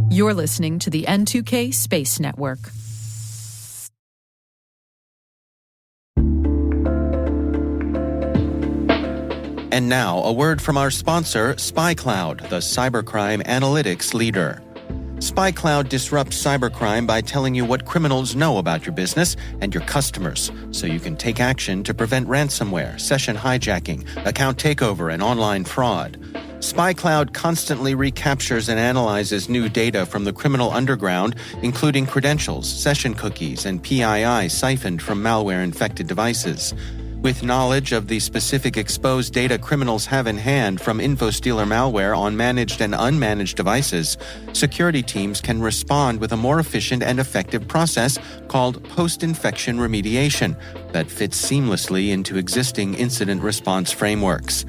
You're listening to the N2K Space Network. And now, a word from our sponsor, SpyCloud, the cybercrime analytics leader. SpyCloud disrupts cybercrime by telling you what criminals know about your business and your customers, so you can take action to prevent ransomware, session hijacking, account takeover, and online fraud. SpyCloud constantly recaptures and analyzes new data from the criminal underground, including credentials, session cookies, and PII siphoned from malware-infected devices. With knowledge of the specific exposed data criminals have in hand from InfoStealer malware on managed and unmanaged devices, security teams can respond with a more efficient and effective process called post-infection remediation that fits seamlessly into existing incident response frameworks.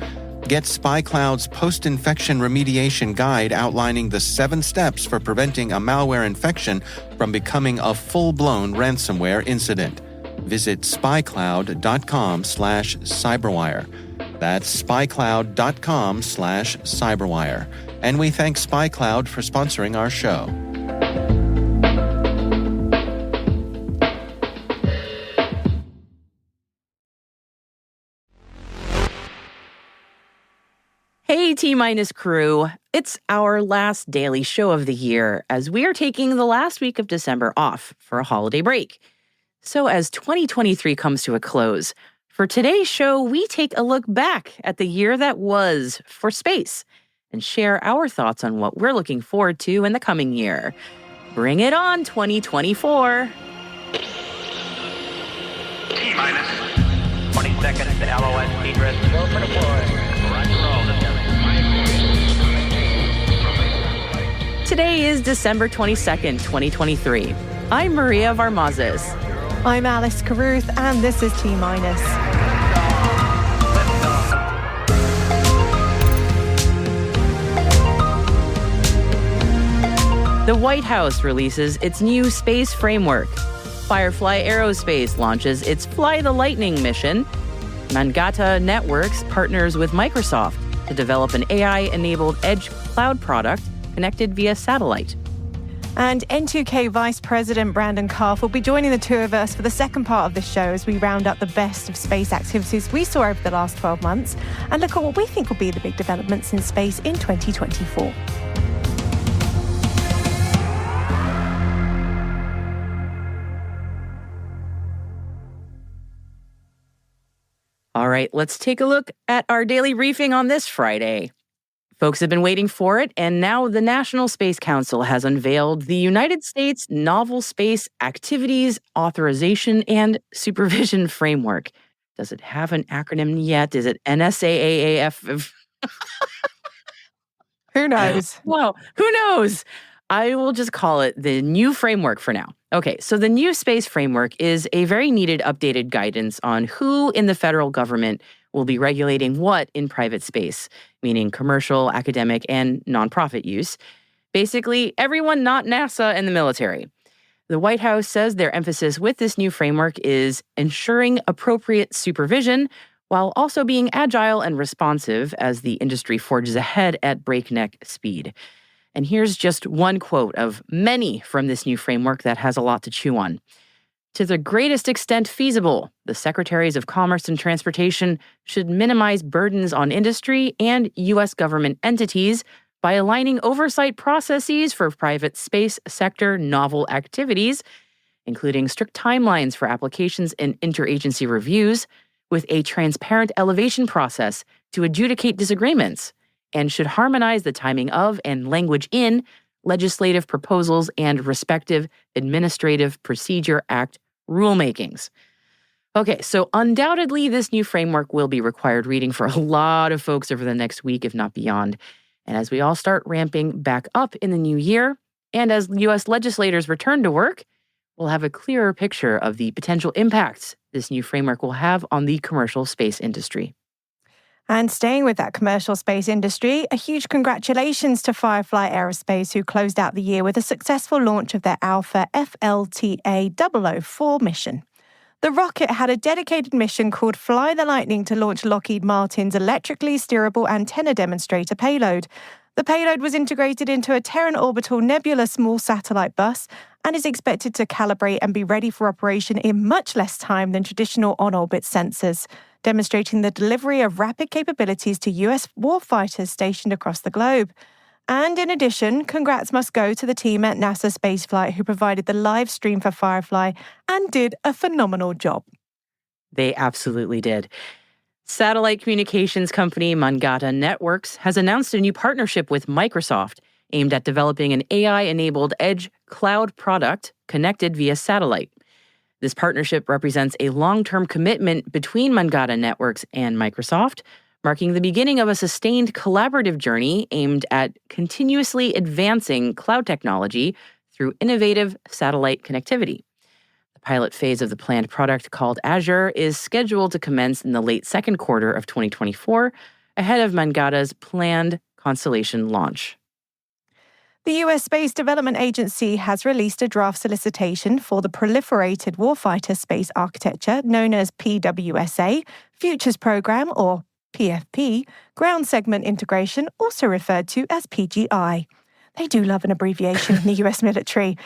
Get SpyCloud's post-infection remediation guide outlining the 7 steps for preventing a malware infection from becoming a full-blown ransomware incident. Visit spycloud.com/cyberwire. That's spycloud.com/cyberwire. And we thank SpyCloud for sponsoring our show. Hey, T-Minus crew. It's our last daily show of the year as we are taking the last week of December off for a holiday break. So as 2023 comes to a close, for today's show, we take a look back at the year that was for space and share our thoughts on what we're looking forward to in the coming year. Bring it on, 2024. T-minus 20 seconds to LOS egress. Go for deploy. Roger roll. Today is December 22nd, 2023. I'm Maria Varmazes. I'm Alice Carruth, and this is T-Minus. The White House releases its new space framework. Firefly Aerospace launches its Fly the Lightning mission. Mangata Networks partners with Microsoft to develop an AI-enabled edge cloud product connected via satellite. And N2K Vice President Brandon Karff will be joining the two of us for the second part of the show as we round up the best of space activities we saw over the last 12 months and look at what we think will be the big developments in space in 2024. All right, let's take a look at our daily briefing on this Friday. Folks have been waiting for it, and now the National Space Council has unveiled the United States Novel Space Activities Authorization and Supervision Framework. Does it have an acronym yet? Is it NSAAF? Who knows? Well, who knows? I will just call it the new framework for now. Okay, so the new space framework is a very needed updated guidance on who in the federal government will be regulating what in private space, meaning commercial, academic, and nonprofit use. Basically, everyone not NASA and the military. The White House says their emphasis with this new framework is ensuring appropriate supervision while also being agile and responsive as the industry forges ahead at breakneck speed. And here's just one quote of many from this new framework that has a lot to chew on. To the greatest extent feasible, the Secretaries of Commerce and Transportation should minimize burdens on industry and U.S. government entities by aligning oversight processes for private space sector novel activities, including strict timelines for applications and interagency reviews, with a transparent elevation process to adjudicate disagreements, and should harmonize the timing of and language in legislative proposals and respective Administrative Procedure Act rulemakings. Okay, so undoubtedly this new framework will be required reading for a lot of folks over the next week, if not beyond. And as we all start ramping back up in the new year, and as U.S. legislators return to work, we'll have a clearer picture of the potential impacts this new framework will have on the commercial space industry. And staying with that commercial space industry, a huge congratulations to Firefly Aerospace, who closed out the year with a successful launch of their Alpha FLTA-004 mission. The rocket had a dedicated mission called Fly the Lightning to launch Lockheed Martin's Electronically Steerable Antenna Demonstrator payload. The payload was integrated into a Terran Orbital Nebula small satellite bus and is expected to calibrate and be ready for operation in much less time than traditional on-orbit sensors, demonstrating the delivery of rapid capabilities to US warfighters stationed across the globe. And in addition, congrats must go to the team at NASA Spaceflight who provided the live stream for Firefly and did a phenomenal job. They absolutely did. Satellite communications company Mangata Networks has announced a new partnership with Microsoft aimed at developing an AI-enabled edge cloud product connected via satellite. This partnership represents a long-term commitment between Mangata Networks and Microsoft, marking the beginning of a sustained collaborative journey aimed at continuously advancing cloud technology through innovative satellite connectivity. The pilot phase of the planned product, called Azure, is scheduled to commence in the late second quarter of 2024, ahead of Mangata's planned constellation launch. The US Space Development Agency has released a draft solicitation for the Proliferated Warfighter Space Architecture, known as PWSA, Futures Program, or PFP, Ground Segment Integration, also referred to as PGI. They do love an abbreviation in the US military.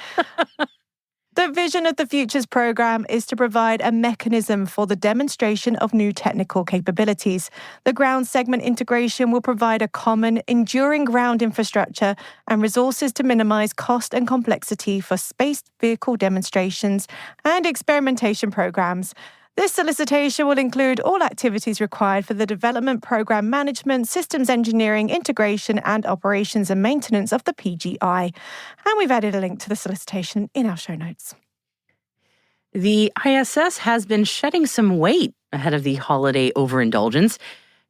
The vision of the Futures Program is to provide a mechanism for the demonstration of new technical capabilities. The ground segment integration will provide a common, enduring ground infrastructure and resources to minimize cost and complexity for space vehicle demonstrations and experimentation programs. This solicitation will include all activities required for the development, program management, systems engineering, integration, and operations and maintenance of the PGI. And we've added a link to the solicitation in our show notes. The ISS has been shedding some weight ahead of the holiday overindulgence.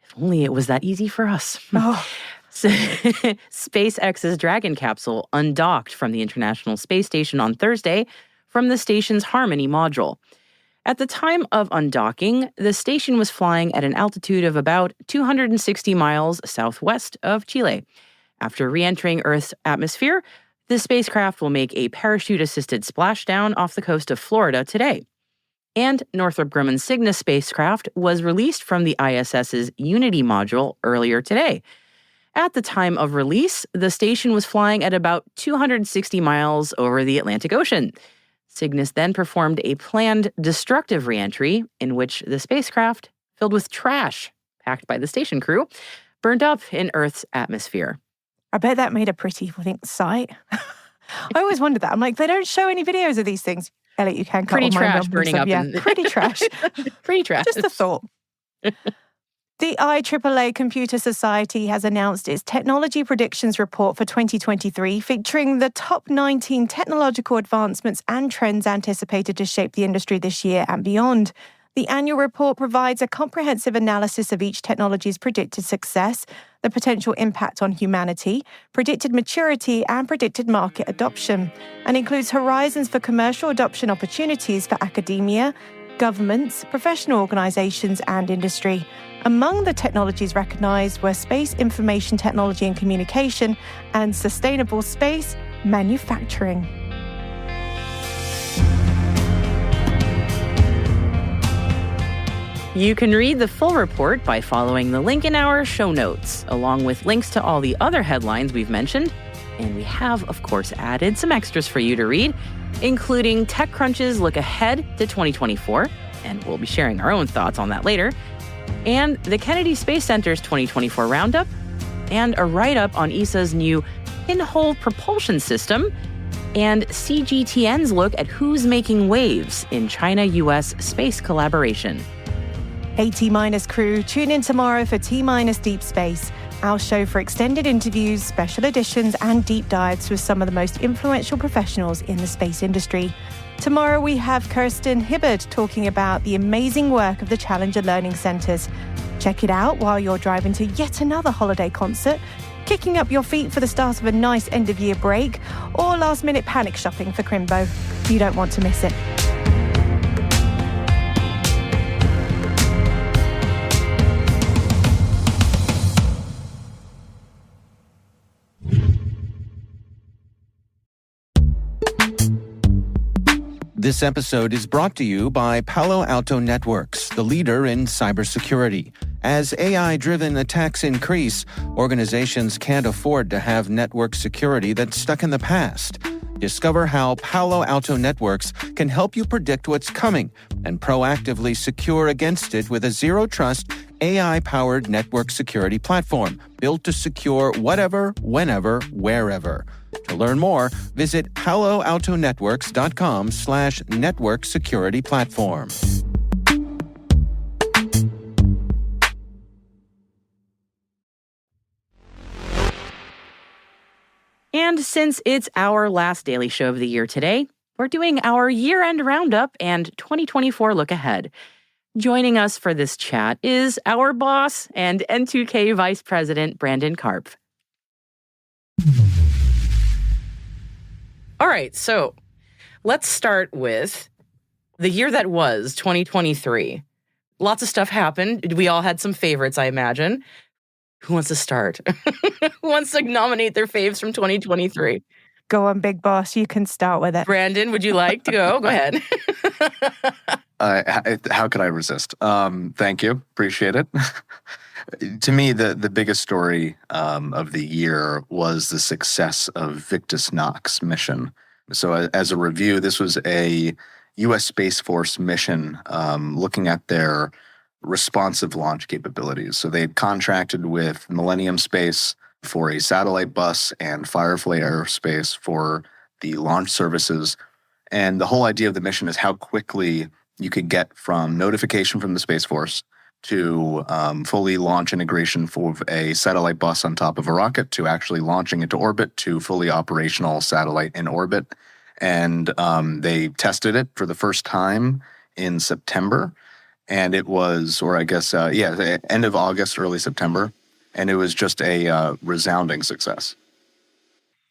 If only it was that easy for us. Oh. SpaceX's Dragon capsule undocked from the International Space Station on Thursday from the station's Harmony module. At the time of undocking, the station was flying at an altitude of about 260 miles southwest of Chile. After re-entering Earth's atmosphere, the spacecraft will make a parachute-assisted splashdown off the coast of Florida today. And Northrop Grumman's Cygnus spacecraft was released from the ISS's Unity module earlier today. At the time of release, the station was flying at about 260 miles over the Atlantic Ocean. Cygnus then performed a planned destructive re-entry in which the spacecraft, filled with trash packed by the station crew, burned up in Earth's atmosphere. I bet that made a pretty sight. I always wondered that. I'm like, they don't show any videos of these things. Elliot, you can cut pretty all my trash burning up. Yeah, pretty trash. Pretty trash. Just a thought. The IAAA Computer Society has announced its Technology Predictions Report for 2023, featuring the top 19 technological advancements and trends anticipated to shape the industry this year and beyond. The annual report provides a comprehensive analysis of each technology's predicted success, the potential impact on humanity, predicted maturity, and predicted market adoption, and includes horizons for commercial adoption opportunities for academia, governments, professional organizations, and industry. Among the technologies recognized were space information technology and communication and sustainable space manufacturing. You can read the full report by following the link in our show notes, along with links to all the other headlines we've mentioned. And we have, of course, added some extras for you to read, including TechCrunch's look ahead to 2024, and we'll be sharing our own thoughts on that later, and the Kennedy Space Center's 2024 roundup, and a write-up on ESA's new pinhole propulsion system, and CGTN's look at who's making waves in China-US space collaboration. Hey T-Minus crew, tune in tomorrow for T-Minus Deep Space, our show for extended interviews, special editions, and deep dives with some of the most influential professionals in the space industry. Tomorrow we have Kirsten Hibbard talking about the amazing work of the Challenger Learning Centers. Check it out while you're driving to yet another holiday concert, kicking up your feet for the start of a nice end-of-year break, or last-minute panic shopping for Crimbo. You don't want to miss it. This episode is brought to you by Palo Alto Networks, the leader in cybersecurity, As AI-driven attacks increase, organizations can't afford to have network security that's stuck in the past. Discover how Palo Alto Networks can help you predict what's coming and proactively secure against it with a zero-trust, AI-powered network security platform built to secure whatever, whenever, wherever. To learn more, visit paloaltonetworks.com/network security platform. And since it's our last daily show of the year today, we're doing our year-end roundup and 2024 look ahead. Joining us for this chat is our boss and N2K Vice President, Brandon Karpf. All right, so let's start with the year that was, 2023. Lots of stuff happened. We all had some favorites, I imagine. Who wants to start? Who wants to nominate their faves from 2023? Go on, big boss. You can start with it. Brandon, would you like to go? Go ahead. How could I resist? Thank you. Appreciate it. To me, the biggest story of the year was the success of Victus Nox mission. So as a review, this was a U.S. Space Force mission looking at their responsive launch capabilities. So they had contracted with Millennium Space for a satellite bus and Firefly Aerospace for the launch services. And the whole idea of the mission is how quickly you could get from notification from the Space Force to fully launch integration for a satellite bus on top of a rocket to actually launching into orbit to fully operational satellite in orbit. And they tested it for the first time in September. And it was, or I guess, end of August, early September. And it was just a resounding success.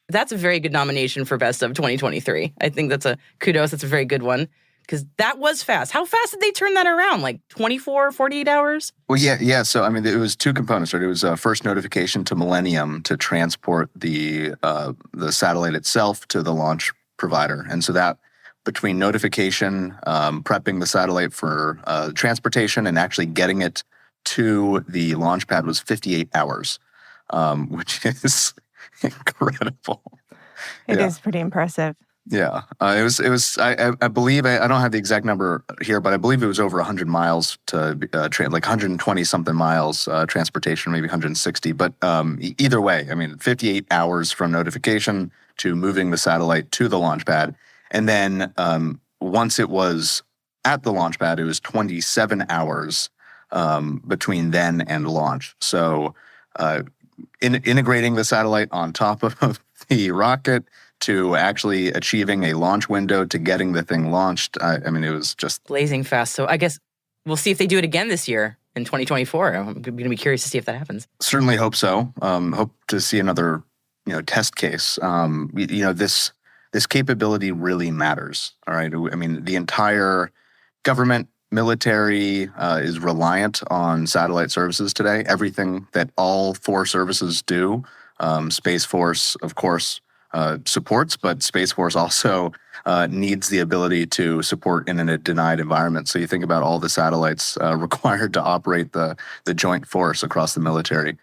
That's a very good nomination for Best of 2023. I think that's a kudos. That's a very good one. Because that was fast. How fast did they turn that around? Like 24, 48 hours? Well, yeah. So, I mean, it was two components, right? It was first notification to Millennium to transport the satellite itself to the launch provider. And so that between notification, prepping the satellite for transportation, and actually getting it to the launch pad was 58 hours, which is incredible. It is pretty impressive. Yeah, it was. I believe I don't have the exact number here, but I believe it was over 100 miles to like 120 something miles transportation, maybe 160. But either way, I mean, 58 hours from notification to moving the satellite to the launch pad, and then once it was at the launch pad, it was 27 hours between then and launch. So integrating the satellite on top of the rocket, to actually achieving a launch window, to getting the thing launched. I mean, it was just blazing fast. So I guess we'll see if they do it again this year in 2024. I'm going to be curious to see if that happens. Certainly hope so. Hope to see another, test case. This capability really matters. All right. I mean, the entire government, military is reliant on satellite services today. Everything that all four services do, Space Force, of course, supports, but Space Force also needs the ability to support in a denied environment. So you think about all the satellites required to operate the joint force across the military.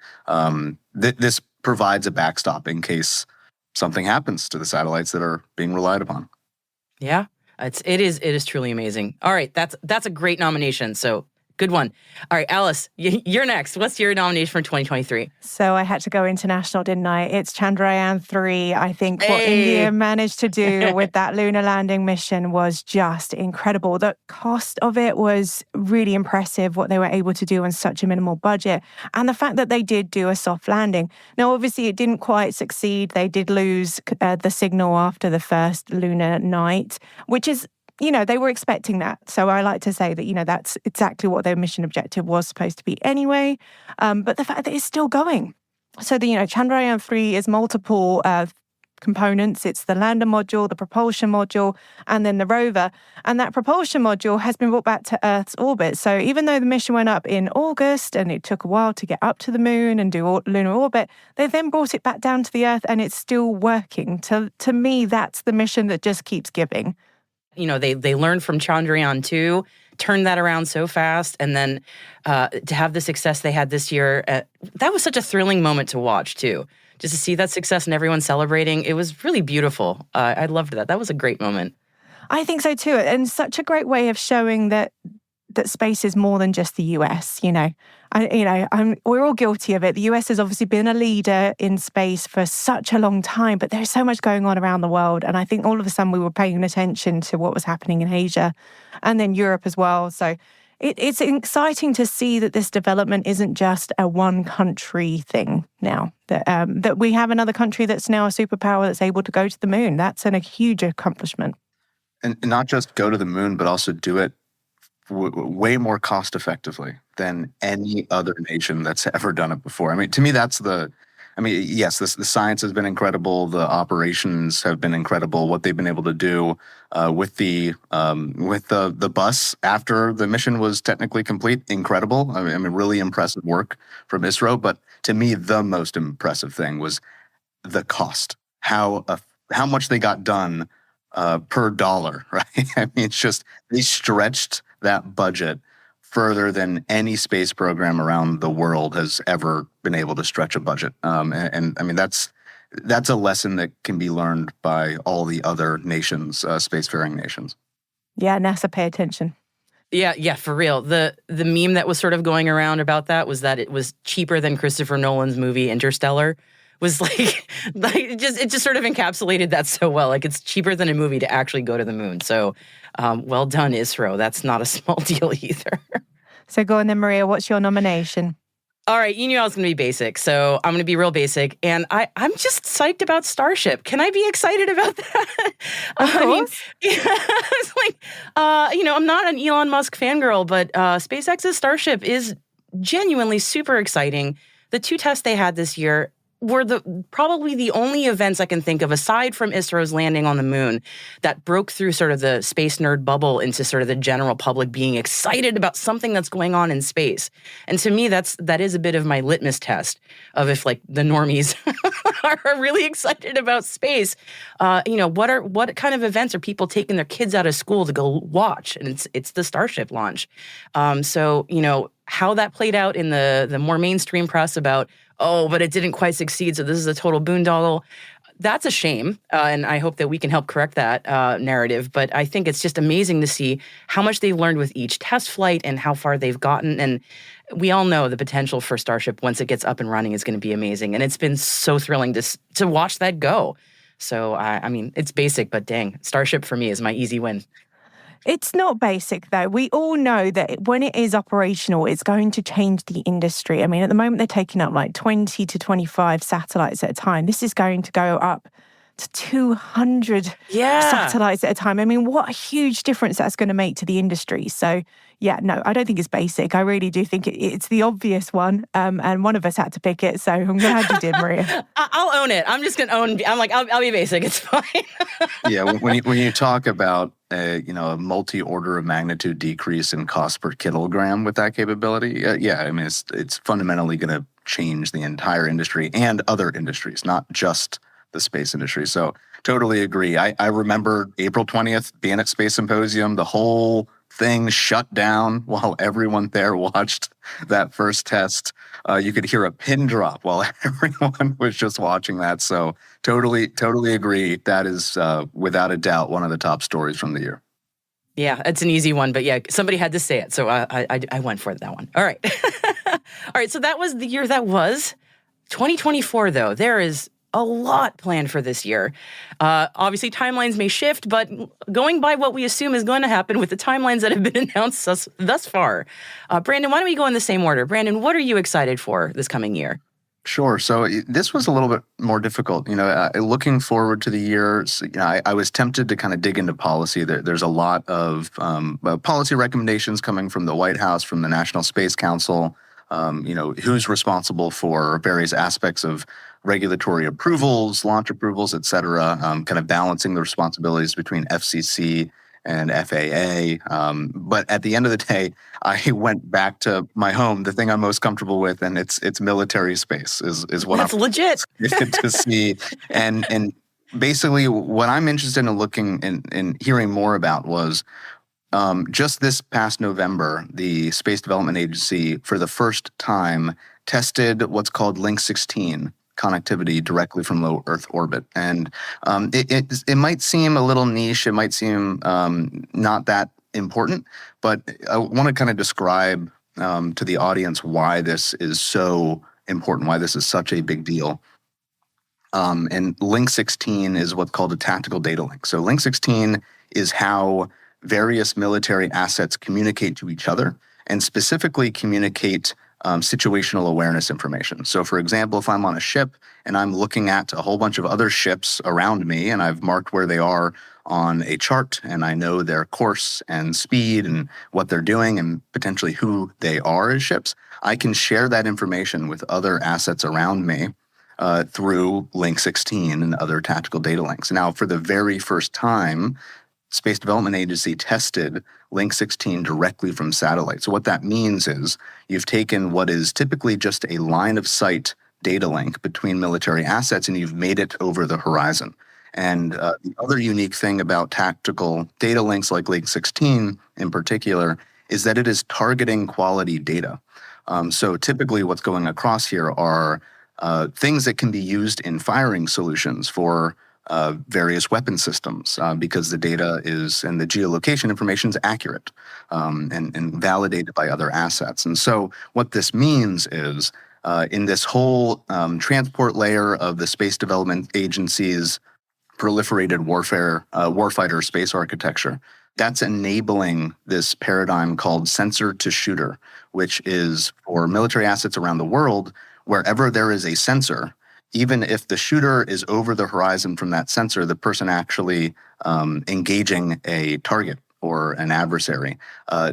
This provides a backstop in case something happens to the satellites that are being relied upon. Yeah, it is truly amazing. All right, that's a great nomination. So good one. All right, Alice, you're next. What's your nomination for 2023? So I had to go international, didn't I? It's Chandrayaan-3. I think what India managed to do with that lunar landing mission was just incredible. The cost of it was really impressive, what they were able to do on such a minimal budget. And the fact that they did do a soft landing. Now, obviously, it didn't quite succeed. They did lose the signal after the first lunar night, which is they were expecting that. So I like to say that, that's exactly what their mission objective was supposed to be anyway. But the fact that it's still going. So Chandrayaan-3 is multiple components. It's the lander module, the propulsion module, and then the rover. And that propulsion module has been brought back to Earth's orbit. So even though the mission went up in August and it took a while to get up to the moon and do lunar orbit, they then brought it back down to the Earth and it's still working. To me, that's the mission that just keeps giving. They learned from Chandrayaan-2 turn that around so fast, and then to have the success they had this year, that was such a thrilling moment to watch too. Just to see that success and everyone celebrating, it was really beautiful. I loved that. That was a great moment. I think so too, and such a great way of showing that space is more than just the US. We're all guilty of it. The US has obviously been a leader in space for such a long time, but there's so much going on around the world, and I think all of a sudden we were paying attention to what was happening in Asia, and then Europe as well. So it's exciting to see that this development isn't just a one country thing now. That we have another country that's now a superpower that's able to go to the moon. That's a huge accomplishment. And not just go to the moon, but also do it way more cost effectively than any other nation that's ever done it before. I mean, to me, yes, the science has been incredible. The operations have been incredible. What they've been able to do with the bus after the mission was technically complete, incredible. I mean, really impressive work from ISRO. But to me, the most impressive thing was the cost. How much they got done per dollar, right? I mean, it's just they stretched that budget further than any space program around the world has ever been able to stretch a budget. And I mean, that's a lesson that can be learned by all the other nations, spacefaring nations. Yeah, NASA, pay attention. Yeah, for real. The meme that was sort of going around about that was that it was cheaper than Christopher Nolan's movie Interstellar. Was it just sort of encapsulated that so well. Like, it's cheaper than a movie to actually go to the moon. So well done, ISRO. That's not a small deal either. So go on then, Maria. What's your nomination? All right, you knew I was going to be basic, so I'm going to be real basic. And I'm just psyched about Starship. Can I be excited about that? Of course. It's like, I'm not an Elon Musk fangirl, but SpaceX's Starship is genuinely super exciting. The 2 tests they had this year were probably the only events I can think of, aside from ISRO's landing on the moon, that broke through sort of the space nerd bubble into sort of the general public being excited about something that's going on in space. And to me, that is a bit of my litmus test of if, like, the normies are really excited about space. What kind of events are people taking their kids out of school to go watch? And it's the Starship launch. How that played out in the more mainstream press about, but it didn't quite succeed, so this is a total boondoggle. That's a shame, and I hope that we can help correct that narrative. But I think it's just amazing to see how much they've learned with each test flight and how far they've gotten. And we all know the potential for Starship, once it gets up and running, is going to be amazing. And it's been so thrilling to watch that go. So, I mean, it's basic, but dang, Starship for me is my easy win. It's not basic, though. We all know that when it is operational, it's going to change the industry. I mean, at the moment, they're taking up like 20 to 25 satellites at a time. This is going to go up to 200 satellites at a time. I mean, what a huge difference that's going to make to the industry. So, yeah, no, I don't think it's basic. I really do think it's the obvious one. And one of us had to pick it. So I'm glad you did, Maria. I'll own it. I'm just going to I'll be basic. It's fine. Yeah, when you talk about a multi-order of magnitude decrease in cost per kilogram with that capability, I mean, it's fundamentally going to change the entire industry and other industries, not just the space industry. So totally agree. I remember April 20th being at Space Symposium, the whole thing shut down while everyone there watched that first test. You could hear a pin drop while everyone was just watching that. So totally agree. That is without a doubt one of the top stories from the year. Yeah, it's an easy one, but yeah, somebody had to say it. So I went for that one. All right. All right, so that was the year that was. 2024, though, there is a lot planned for this year. Obviously, timelines may shift, but going by what we assume is going to happen with the timelines that have been announced thus far. Brandon, why don't we go in the same order? Brandon, what are you excited for this coming year? Sure. So this was a little bit more difficult. Looking forward to the year, I was tempted to kind of dig into policy. There's a lot of policy recommendations coming from the White House, from the National Space Council, who's responsible for various aspects of regulatory approvals, launch approvals, et cetera, kind of balancing the responsibilities between FCC and FAA. But at the end of the day, I went back to my home, the thing I'm most comfortable with, and it's military space is what That's legit to see. And basically what I'm interested in looking and hearing more about was Just this past November, the Space Development Agency, for the first time, tested what's called Link 16 connectivity directly from low Earth orbit. And it might seem a little niche, it might seem not that important, but I want to kind of describe to the audience why this is so important, why this is such a big deal. And Link 16 is what's called a tactical data link. So Link 16 is how various military assets communicate to each other, and specifically communicate situational awareness information. So for example, if I'm on a ship and I'm looking at a whole bunch of other ships around me and I've marked where they are on a chart and I know their course and speed and what they're doing and potentially who they are as ships, I can share that information with other assets around me through Link 16 and other tactical data links. Now, for the very first time, Space Development Agency tested Link 16 directly from satellite. So what that means is you've taken what is typically just a line of sight data link between military assets and you've made it over the horizon. And the other unique thing about tactical data links like Link 16 in particular is that it is targeting quality data. So typically what's going across here are things that can be used in firing solutions for various weapon systems because the data is and the geolocation information is accurate and validated by other assets. And so what this means is in this whole transport layer of the Space Development Agency's proliferated warfighter space architecture, that's enabling this paradigm called sensor to shooter, which is for military assets around the world, wherever there is a sensor, even if the shooter is over the horizon from that sensor, the person actually engaging a target or an adversary,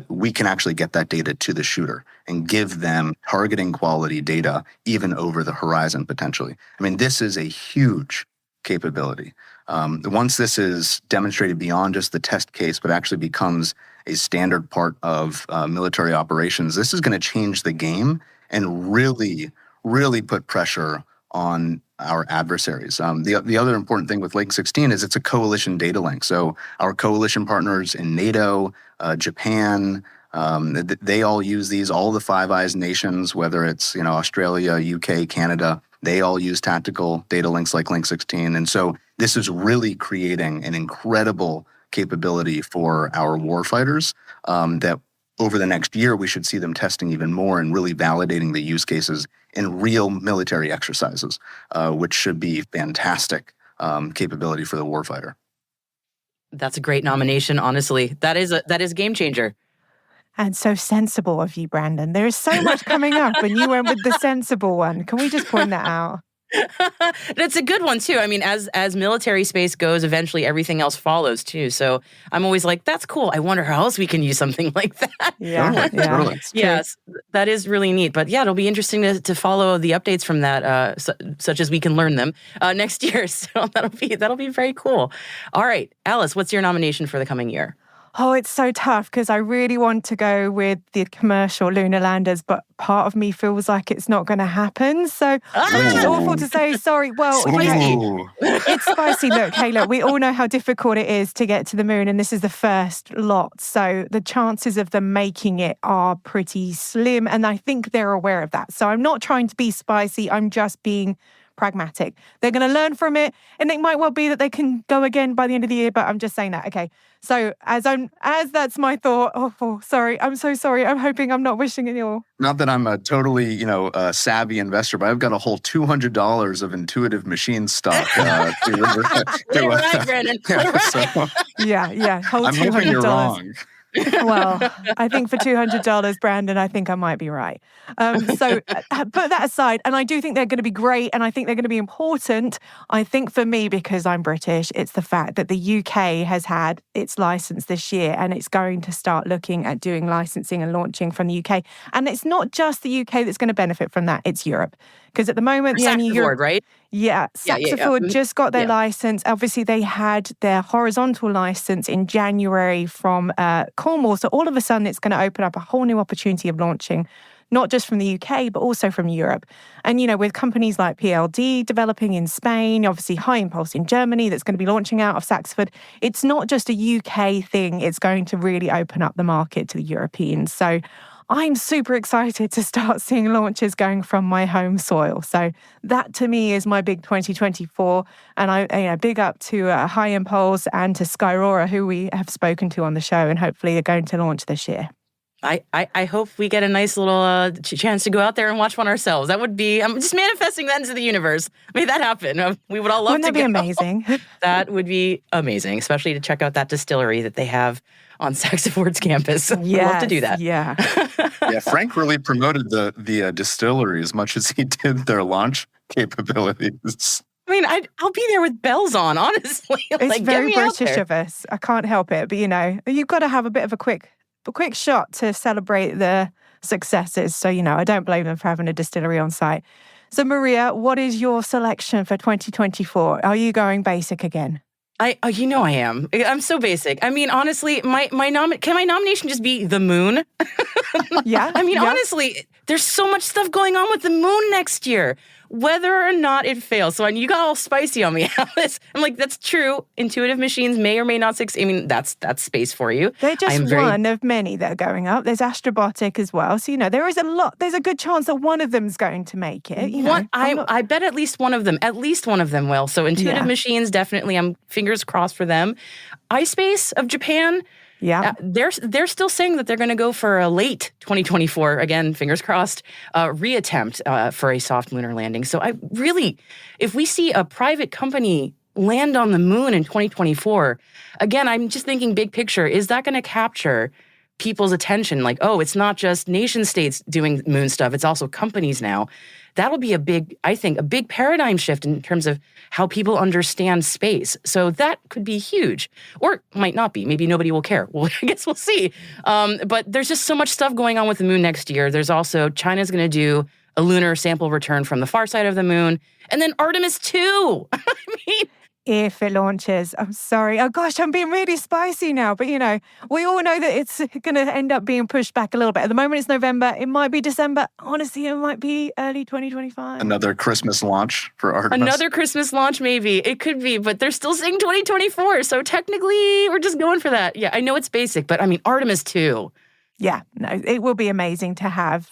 we can actually get that data to the shooter and give them targeting quality data even over the horizon potentially. I mean, this is a huge capability. Once this is demonstrated beyond just the test case, but actually becomes a standard part of military operations, this is going to change the game and really put pressure on our adversaries. The other important thing with Link 16 is it's a coalition data link. So our coalition partners in NATO, Japan, they all use these. All the Five Eyes nations, whether it's Australia, UK, Canada, they all use tactical data links like Link 16. And so this is really creating an incredible capability for our warfighters that over the next year, we should see them testing even more and really validating the use cases in real military exercises, which should be fantastic capability for the warfighter. That's a great nomination, honestly. That is a game changer. And so sensible of you, Brandon. There is so much coming up, and you went with the sensible one. Can we just point that out? That's a good one too. I mean, as military space goes, eventually everything else follows too. So I'm always like, that's cool. I wonder how else we can use something like that. Yeah. Totally. Yes, that is really neat. But yeah, it'll be interesting to follow the updates from that, such as we can learn them next year. So that'll be very cool. All right, Alice, what's your nomination for the coming year? Oh, it's so tough because I really want to go with the commercial lunar landers, but part of me feels like it's not going to happen. So it's awful to say, sorry. Well, it's spicy. Look, hey, look, we all know how difficult it is to get to the moon, and this is the first lot. So the chances of them making it are pretty slim, and I think they're aware of that. So I'm not trying to be spicy. I'm just being pragmatic. They're going to learn from it, and it might well be that they can go again by the end of the year, but I'm just saying that. Okay. So as that's my thought. Oh, sorry. I'm so sorry. I'm hoping I'm not wishing it ill. Not that I'm a totally, savvy investor, but I've got a whole $200 of Intuitive Machine stock. Right, Brandon. Yeah. Whole I'm $200. hoping you're wrong. Well, I think for $200, Brandon, I think I might be right. So put that aside, and I do think they're going to be great, and I think they're going to be important. I think for me, because I'm British, it's the fact that the UK has had its license this year, and it's going to start looking at doing licensing and launching from the UK. And it's not just the UK that's going to benefit from that; it's Europe. Because at the moment, the only Europe, right? Yeah, Saxiford just got their license. Obviously, they had their horizontal license in January from Cornwall. So all of a sudden, it's going to open up a whole new opportunity of launching not just from the UK, but also from Europe. And, with companies like PLD developing in Spain, obviously High Impulse in Germany that's going to be launching out of Saxford, it's not just a UK thing. It's going to really open up the market to the Europeans. So I'm super excited to start seeing launches going from my home soil. So that to me is my big 2024. And I big up to High Impulse and to Skyrora, who we have spoken to on the show, and hopefully they're going to launch this year. I hope we get a nice little chance to go out there and watch one ourselves. That would be, I'm just manifesting that into the universe. Make that happen. We would all love to go. Wouldn't that be amazing? That would be amazing, especially to check out that distillery that they have on Saxford's campus. I'd love to do that. Yeah. Yeah, Frank really promoted the distillery as much as he did their launch capabilities. I mean, I'll be there with bells on, honestly. It's very get me British of us. I can't help it. But, you've got to have a bit of a quick shot to celebrate the successes. So, I don't blame them for having a distillery on site. So, Maria, what is your selection for 2024? Are you going basic again? I am. I'm so basic. I mean, honestly, can my nomination just be the moon? Yeah. I mean, honestly, there's so much stuff going on with the moon next year, whether or not it fails. So you got all spicy on me, Alice. I'm like, that's true. Intuitive machines may or may not succeed. I mean, that's space for you. They're just one of many that are going up. There's Astrobotic as well. So, there is a lot. There's a good chance that one of them's going to make it. I bet at least one of them will. So intuitive machines, definitely. I'm fingers crossed for them. iSpace of Japan. Yeah, they're still saying that they're going to go for a late 2024, again, fingers crossed, reattempt for a soft lunar landing. So if we see a private company land on the moon in 2024, again, I'm just thinking big picture, is that going to capture people's attention? Like, oh, it's not just nation states doing moon stuff, it's also companies now. That'll be a big paradigm shift in terms of how people understand space. So that could be huge, or might not be. Maybe nobody will care. Well, I guess we'll see. But there's just so much stuff going on with the moon next year. There's also China's going to do a lunar sample return from the far side of the moon, and then Artemis 2. I mean, if it launches. I'm sorry. Oh, gosh, I'm being really spicy now. But, we all know that it's going to end up being pushed back a little bit. At the moment, it's November. It might be December. Honestly, it might be early 2025. Another Christmas launch for Artemis. Another Christmas launch, maybe. It could be, but they're still saying 2024. So technically, we're just going for that. Yeah, I know it's basic, but I mean, Artemis 2. Yeah, no, it will be amazing to have,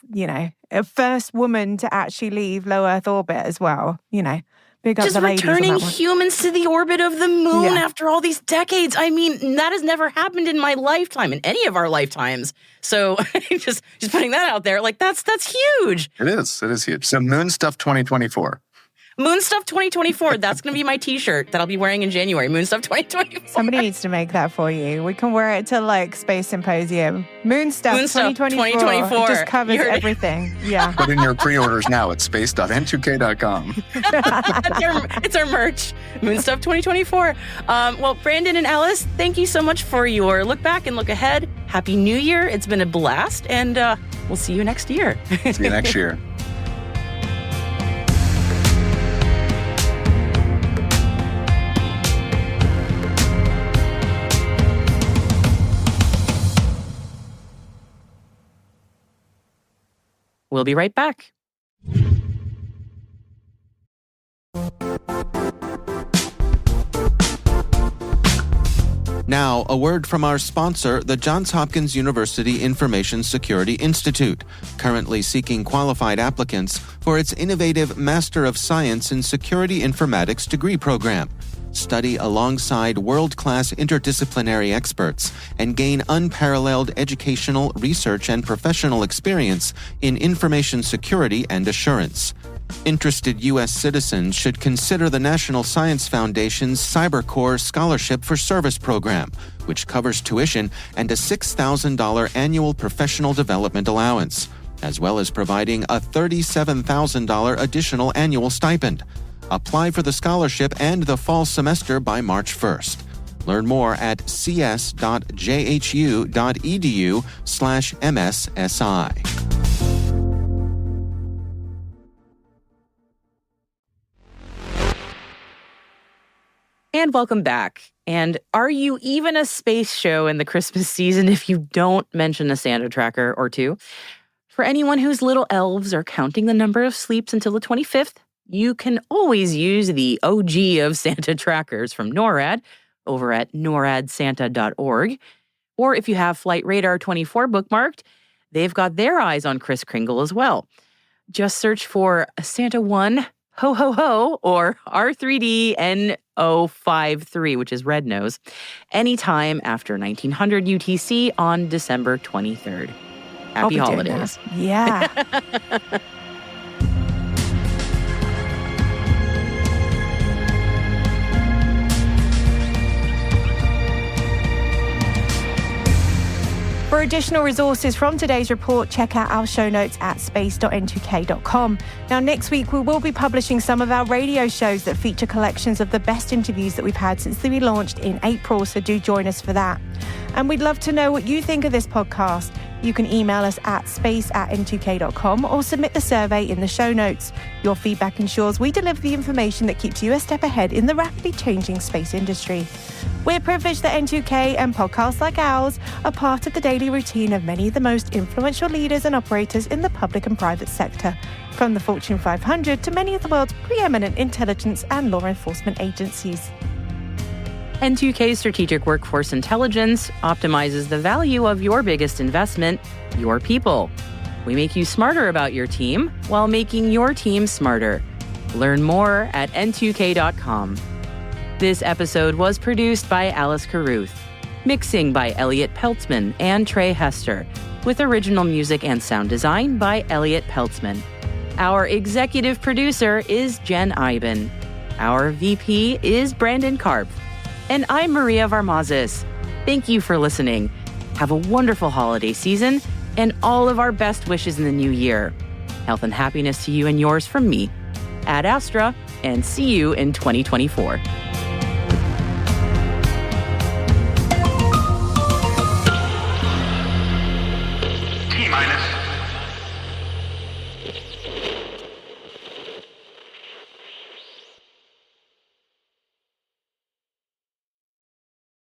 a first woman to actually leave low Earth orbit as well, Big up just the ladies returning on that one. humans to the orbit of the moon after all these decades. I mean, that has never happened in my lifetime, in any of our lifetimes. So just putting that out there, like that's huge. It is huge. So Moon Stuff 2024. Moon Stuff 2024. That's going to be my T-shirt that I'll be wearing in January. Moon Stuff 2024. Somebody needs to make that for you. We can wear it to Space Symposium. Moon Stuff 2024. It just covers everything. Yeah. Put in your pre-orders now at space.n2k.com. It's our merch. Moon Stuff 2024. Well, Brandon and Alice, thank you so much for your look back and look ahead. Happy New Year. It's been a blast, and we'll see you next year. See you next year. We'll be right back. Now, a word from our sponsor, the Johns Hopkins University Information Security Institute, currently seeking qualified applicants for its innovative Master of Science in Security Informatics degree program. Study alongside world-class interdisciplinary experts and gain unparalleled educational, research, and professional experience in information security and assurance. Interested U.S. citizens should consider the National Science Foundation's CyberCore Scholarship for Service program, which covers tuition and a $6,000 annual professional development allowance, as well as providing a $37,000 additional annual stipend. Apply for the scholarship and the fall semester by March 1st. Learn more at cs.jhu.edu/MSSI. And welcome back. And are you even a space show in the Christmas season if you don't mention a Santa tracker or two? For anyone whose little elves are counting the number of sleeps until the 25th, you can always use the OG of Santa trackers from NORAD over at noradsanta.org. Or if you have Flight Radar 24 bookmarked, they've got their eyes on Kris Kringle as well. Just search for Santa 1, Ho Ho Ho, or R3D N053, which is Red Nose, anytime after 1900 UTC on December 23rd. Happy holidays. Yeah. For additional resources from today's report, check out our show notes at space.n2k.com. Now, next week, we will be publishing some of our radio shows that feature collections of the best interviews that we've had since we launched in April, so do join us for that. And we'd love to know what you think of this podcast. You can email us at space@n2k.com or submit the survey in the show notes. Your feedback ensures we deliver the information that keeps you a step ahead in the rapidly changing space industry. We're privileged that N2K and podcasts like ours are part of the daily routine of many of the most influential leaders and operators in the public and private sector, from the Fortune 500 to many of the world's preeminent intelligence and law enforcement agencies. N2K's Strategic Workforce Intelligence optimizes the value of your biggest investment, your people. We make you smarter about your team while making your team smarter. Learn more at n2k.com. This episode was produced by Alice Carruth, mixing by Elliot Peltzman and Trey Hester, with original music and sound design by Elliot Peltzman. Our executive producer is Jen Iben. Our VP is Brandon Karpf. And I'm Maria Varmazis. Thank you for listening. Have a wonderful holiday season and all of our best wishes in the new year. Health and happiness to you and yours from me, Ad Astra, and see you in 2024.